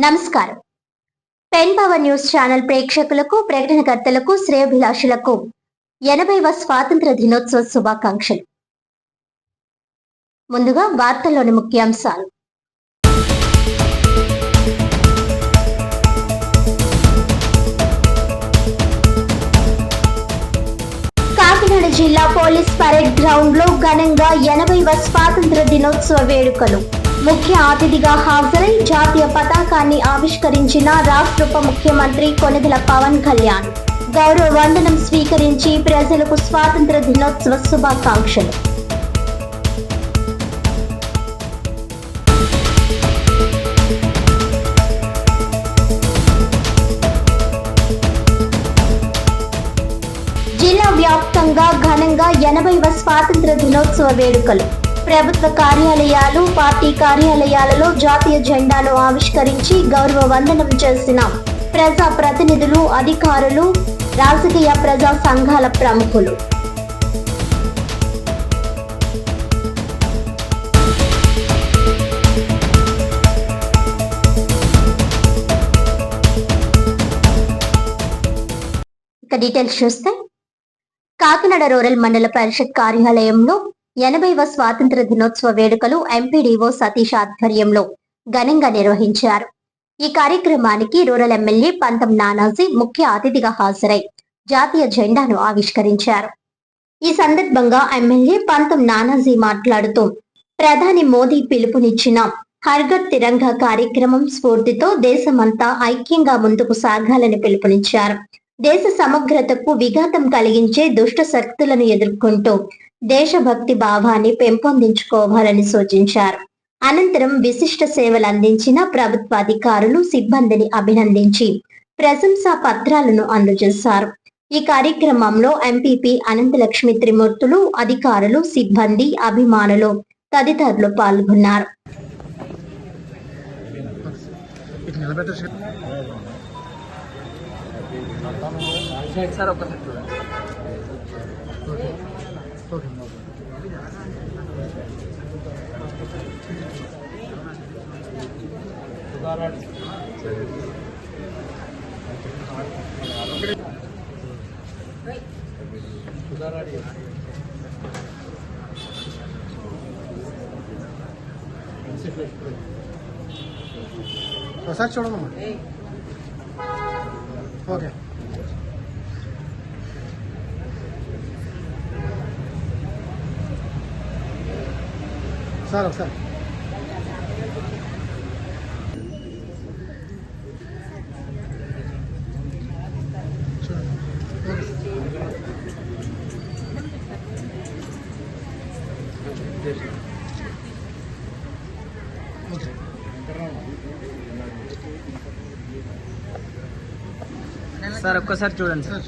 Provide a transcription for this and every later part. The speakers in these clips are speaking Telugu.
నమస్కారం. పెన్ పవర్ న్యూస్ ఛానల్ ప్రేక్షకులకు, ప్రకటనకర్తలకు, శ్రేయోభిలాషులకు 80వ స్వాతంత్ర దినోత్సవ శుభాకాంక్షలు. ముందుగా వార్తల్లోని ముఖ్యాంశాలు. కాకినాడ జిల్లా పోలీస్ పరేడ్ గ్రౌండ్ లో ఘనంగా 80వ స్వాతంత్ర దినోత్సవ వేడుకలు. ముఖ్య అతిథిగా హాజరై జాతీయ పతాకాన్ని ఆవిష్కరించిన రాష్ట్ర ఉప ముఖ్యమంత్రి కొణిదెల పవన్ కళ్యాణ్ గౌరవ వందనం స్వీకరించి ప్రజలకు స్వాతంత్ర దినోత్సవ శుభాకాంక్షలు. జిల్లా వ్యాప్తంగా ఘనంగా 80వ స్వాతంత్ర దినోత్సవ వేడుకలు. ప్రభుత్వ కార్యాలయాలు, పార్టీ కార్యాలయాలలో జాతీయ జెండాను ఆవిష్కరించి గౌరవ వందనం చేసిన ప్రజా ప్రతినిధులు, అధికారులు, రాజకీయ ప్రజా సంఘాల ప్రముఖులు. ఇక డీటెయిల్స్ చూస్తే, కాకినాడ రూరల్ మండల పరిషత్ కార్యాలయంలో 80వ స్వాతంత్ర దినోత్సవ వేడుకలు ఎంపీడీఓ సతీష్ ఆధ్వర్యంలో ఘనంగా నిర్వహించారు. ఈ కార్యక్రమానికి రూరల్ ఎమ్మెల్యే పంతం నానాజీ ముఖ్య అతిథిగా హాజరై జాతీయ జెండాను ఆవిష్కరించారు. ఈ సందర్భంగా ఎమ్మెల్యే పంతం నానాజీ మాట్లాడుతూ, ప్రధాని మోదీ పిలుపునిచ్చిన హర్ఘర్ తిరంగా కార్యక్రమం స్ఫూర్తితో దేశమంతా ఐక్యంగా ముందుకు సాగాలని పిలుపునిచ్చారు. దేశ సమగ్రతకు విఘాతం కలిగించే దుష్ట శక్తులను ఎదుర్కొంటూ దేశభక్తి భావాన్ని పెంపొందించుకోవాలని సూచించారు. అనంతరం విశిష్ట సేవలు అందించిన ప్రభుత్వ అధికారులు, సిబ్బందిని అభినందించి ప్రశంసా పత్రాలను అందజేశారు. ఈ కార్యక్రమంలో ఎంపీపీ అనంతలక్ష్మి త్రిమూర్తులు, అధికారులు, సిబ్బంది, అభిమానులు తదితరులు పాల్గొన్నారు. ఒకసారి చూడమ్మా. ఓకే సార్, ఒకసారి సార్ ఒక్కసారి చూడండి సార్.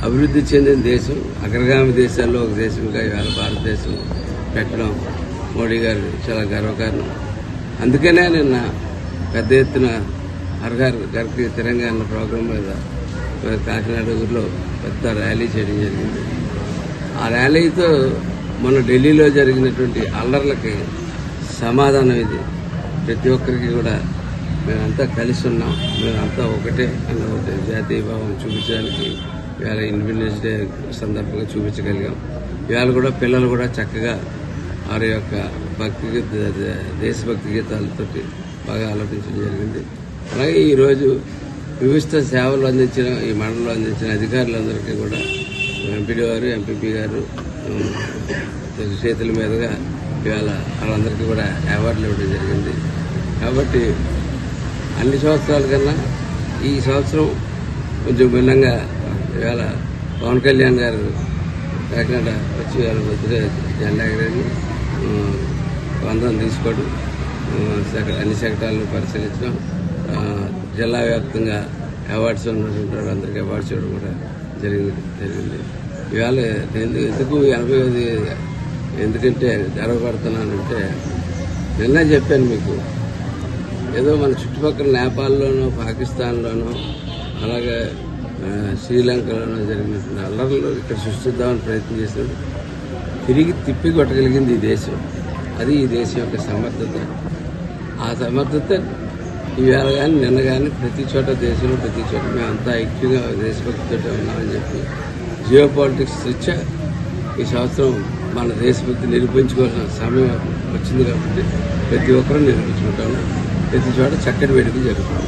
అభివృద్ధి చెందిన దేశం, అగ్రగామి దేశాల్లో ఒక దేశంగా ఇవాళ భారతదేశం పెట్టడం మోడీ గారు చాలా గర్వకారణం. అందుకనే నిన్న పెద్ద ఎత్తున హర్ఘర్ తిరంగా అన్న ప్రోగ్రాం మీద కాకినాడ ఊరిలో పెద్ద ర్యాలీ చేయడం జరిగింది. ఆ ర్యాలీతో మన ఢిల్లీలో జరిగినటువంటి అల్లర్లకి సమాధానం ఇది. ప్రతి ఒక్కరికి కూడా మేమంతా కలిసి ఉన్నాం, మేమంతా ఒకటే అన్న ఒకటి జాతీయ భావం చూపించడానికి ఇవాళ ఇండిపెండెన్స్ డే సందర్భంగా చూపించగలిగాం. ఇవాళ కూడా పిల్లలు కూడా చక్కగా వారి యొక్క దేశభక్తి గీతాలతోటి బాగా ఆలోచించడం జరిగింది. అలాగే ఈరోజు వివిధ సేవలు అందించిన ఈ మండలంలో అందించిన అధికారులందరికీ కూడా ఎంపీడీ గారు, ఎంపీపీ గారు చేతుల మీదుగా ఇవాళ వాళ్ళందరికీ కూడా అవార్డులు ఇవ్వడం జరిగింది. కాబట్టి అన్ని సంవత్సరాల కన్నా ఈ సంవత్సరం కొంచెం భిన్నంగా ఇవాళ పవన్ కళ్యాణ్ గారు కాకినాడ వచ్చి వాళ్ళ బర్త్డే జెండా ఎగరేసి వందనం తీసుకోవడం, అన్ని శకటాలను పరిశీలించడం, జిల్లా వ్యాప్తంగా అవార్డ్స్ ఉన్నటువంటి వాళ్ళందరికీ అవార్డ్స్ ఇవ్వడం కూడా జరిగింది. ఇవాళ ఎందుకు 80వ ఎందుకంటే గర్వపడుతున్నానంటే నిన్న చెప్పాను మీకు, ఏదో మన చుట్టుపక్కల నేపాల్లోనో పాకిస్తాన్లోనో అలాగే శ్రీలంకలోనో జరిగినటువంటి అల్లర్లు ఇక్కడ సృష్టిద్దామని ప్రయత్నం చేసినప్పుడు తిరిగి తిప్పి కొట్టగలిగింది ఈ దేశం. అది ఈ దేశం యొక్క సమర్థత. ఆ సమర్థత ఈవేళ కానీ నిన్న కానీ ప్రతి చోట దేశంలో ప్రతి చోట మేమంతా ఐక్యంగా దేశభక్తితో ఉన్నామని చెప్పి జియో పాలిటిక్స్ రీత్యా ఈ సంవత్సరం మన దేశభక్తి నిరూపించుకోవాల్సిన సమయం వచ్చింది కాబట్టి ప్రతి ఒక్కరూ నిరూపించుకుంటాము. ప్రతి చోట చక్కటి వేడుకలు జరుగుతుంది.